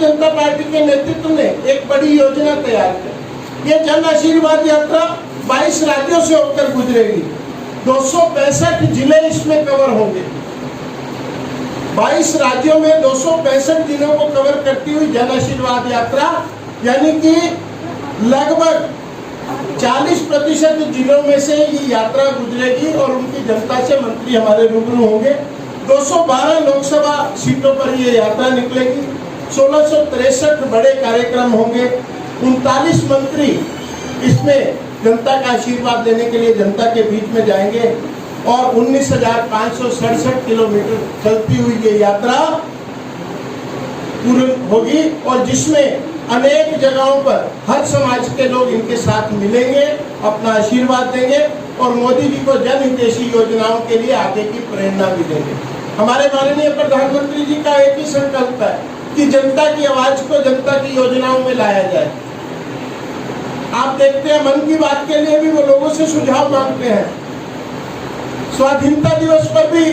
जनता party के नेतृत्व ने एक बड़ी योजना तैयार की। ये जन आशीर्वाद यात्रा 22 राज्यों से होकर गुजरेगी। 265 जिले इसमें कवर होंगे। 22 राज्यों में 265 जिलों को कवर करती हुई जन आशीर्वाद यात्रा, यानी कि लगभग 40% जिलों में से ये यात्रा गुजरेगी और उनकी जनता से मंत्री हमारे रूबरू होंगे। 212 लोकसभा सीटों पर ये यात्रा निकलेगी। 1663 बड़े कार्यक्रम होंगे। 39 मंत्री इसमें जनता का आशीर्वाद लेने के लिए जनता के बीच में जाएंगे और 19,567 किलोमीटर चलती हुई ये यात्रा पूरी होगी और जिसमें अनेक जगहों पर हर समाज के लोग इनके साथ मिलेंगे, अपना आशीर्वाद देंगे और मोदी जी को जनहितैषी योजनाओं के लिए आगे की प्रेरणा भी देंगे। हमारे माननीय प्रधानमंत्री जी का एक ही संकल्प है कि जनता की आवाज को जनता की योजनाओं में लाया जाए। आप देखते हैं मन की बात के लिए भी वो लोगों से सुझाव मांगते हैं। स्वाधीनता दिवस पर भी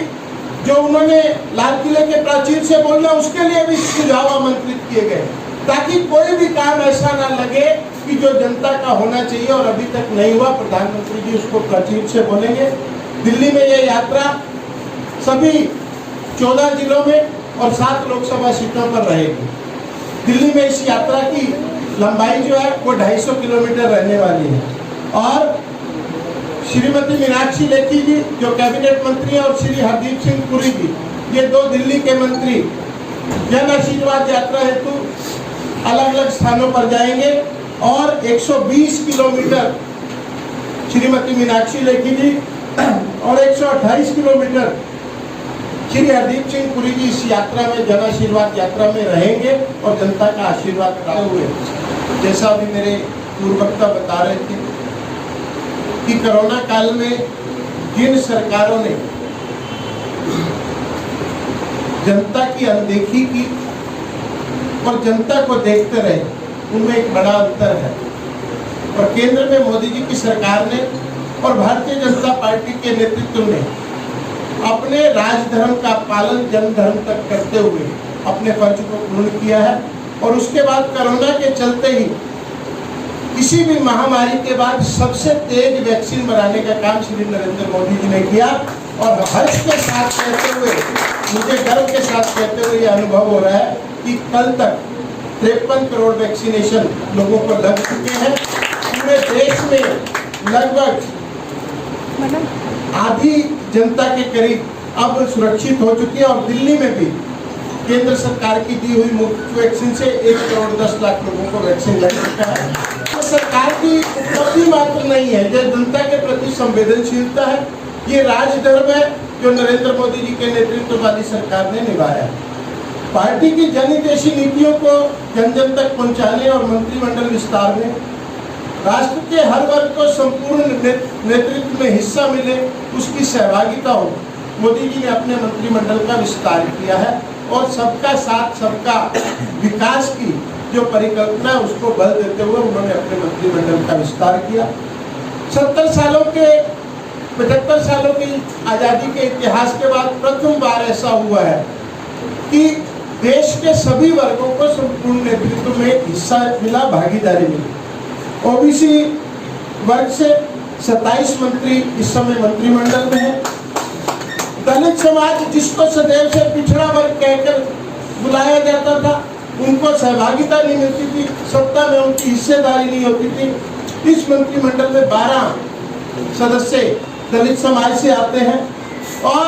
जो उन्होंने लाल किले के प्राचीर से बोला, उसके लिए भी सुझाव आमंत्रित किए गए ताकि कोई भी काम ऐसा ना लगे कि जो जनता का होना चाहिए और अभी तक नहीं हुआ, प्रधानमंत्री जी उसको प्राचीर से बोलेंगे। दिल्ली में ये यात्रा सभी 14 जिलों में और 7 लोकसभा सीटों पर रहेगी। दिल्ली में इस यात्रा की लंबाई जो है वो 250 किलोमीटर रहने वाली है और श्रीमती मीनाक्षी लेखी जी जो कैबिनेट मंत्री हैं और श्री हरदीप सिंह पुरी जी, ये 2 दिल्ली के मंत्री जन आशीर्वाद यात्रा हेतु अलग अलग स्थानों पर जाएंगे और 120 किलोमीटर श्रीमती मीनाक्षी लेखी जी और 128 किलोमीटर श्री हरदीप सिंह पुरी जी इस यात्रा में जन आशीर्वाद यात्रा में रहेंगे और जनता का आशीर्वाद प्राप्त हुए। जैसा भी मेरे पूर्ववक्ता बता रहे थे कि कोरोना काल में जिन सरकारों ने जनता की अनदेखी की और जनता को देखते रहे, उनमें एक बड़ा अंतर है। और केंद्र में मोदी जी की सरकार ने और भारतीय जनता पार्टी के नेतृत्व ने अपने राजधर्म का पालन जन धर्म तक करते हुए अपने फर्ज को पूर्ण किया है। और उसके बाद कोरोना के चलते ही किसी भी महामारी के बाद सबसे तेज वैक्सीन बनाने का काम श्री नरेंद्र मोदी जी ने किया और हर्ष के साथ कहते हुए, मुझे गर्व के साथ कहते हुए यह अनुभव हो रहा है कि कल तक 53 करोड़ वैक्सीनेशन लोगों को लग चुके हैं। पूरे देश में लगभग आधी जनता के करीब अब सुरक्षित हो चुकी है और दिल्ली में भी केंद्र सरकार की दी हुई मुफ्त वैक्सीन से 1 करोड़ 10 लाख लोगों को वैक्सीन लग चुका है। तो सरकार की उपलब्धि मात्र नहीं है, जो जनता के प्रति संवेदनशीलता है, ये राजधर्म है जो नरेंद्र मोदी जी के नेतृत्व वाली सरकार ने निभाया है। पार्टी की जनहितैषी नीतियों को जन जन तक पहुंचाने और मंत्रिमंडल विस्तार में राष्ट्र के हर वर्ग को संपूर्ण नेतृत्व में हिस्सा मिले, उसकी सहभागिता हो, मोदी जी ने अपने मंत्रिमंडल का विस्तार किया है और सबका साथ सबका विकास की जो परिकल्पना है उसको बल देते हुए उन्होंने अपने मंत्रिमंडल का विस्तार किया। 75 सालों की आज़ादी के इतिहास के बाद प्रथम बार ऐसा हुआ है कि देश के सभी वर्गों को संपूर्ण नेतृत्व में हिस्सा मिला, भागीदारी मिली। ओबीसी वर्ग से 27 मंत्री इस समय मंत्रिमंडल में है। दलित समाज जिसको सदैव से पिछड़ा वर्ग कहकर बुलाया जाता था, उनको सहभागिता नहीं मिलती थी, सत्ता में उनकी हिस्सेदारी नहीं होती थी। इस मंत्रिमंडल में 12 सदस्य दलित समाज से आते हैं और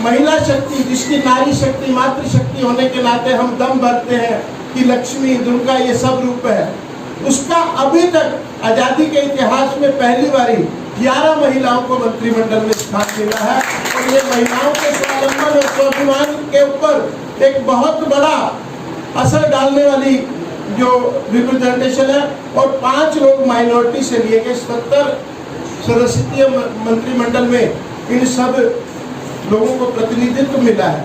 महिला शक्ति, जिसकी नारी शक्ति मातृशक्ति होने के नाते हम दम भरते हैं कि लक्ष्मी दुर्गा ये सब रूप है, उसका अभी तक आजादी के इतिहास में पहली बारी 11 महिलाओं को मंत्रिमंडल में स्थान मिला है और ये महिलाओं के स्वावलंबन और स्वाभिमान के ऊपर एक बहुत बड़ा असर डालने वाली जो रिप्रेजेंटेशन है। और 5 लोग माइनॉरिटी से लिए गए। 70 सदस्यीय मंत्रिमंडल में इन सब लोगों को प्रतिनिधित्व मिला है।